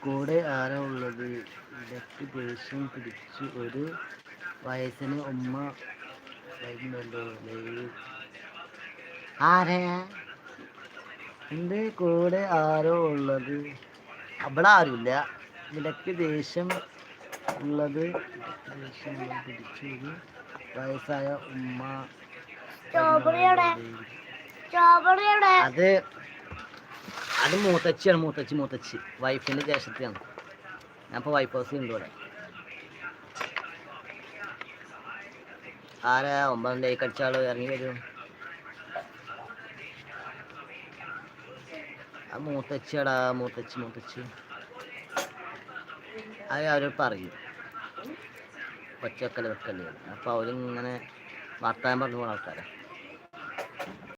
കൂടെ ആരാ ഉള്ളത്? ഇടയ്ക്ക് ദേഷ്യം പിടിച്ച് ഒരു വയസ്സിന് ഉമ്മ വരുന്നുണ്ടോ? ആരെ എന്ത് കൂടെ ആരോ ഉള്ളത്? അവിടെ ആരുമില്ല. ഇടയ്ക്ക് ദേഷ്യം ഉള്ളത് പിടിച്ച് ഒരു വയസ്സായ ഉമ്മ. അത് അത് മൂത്തച്ചിയാണ്. മൂത്തച്ചി വൈഫിൻ്റെ ജ്യേഷ്ഠത്തിയാണ്. ഞാൻ ഇപ്പോൾ വൈഫ് ഹൗസിൽ ഉണ്ട് ഇവിടെ. ആരാ 9 ലൈക്ക് അടിച്ചാൾ ഇറങ്ങി വരും? ആ മൂത്തച്ചിയാടാ, മൂത്തച്ചി. അത് അവരോട് പറയും ഒറ്റ വെക്കല്ലേ. അപ്പോൾ അവരിങ്ങനെ വർത്താനം പറഞ്ഞു പോകുന്ന ആൾക്കാരാണ്.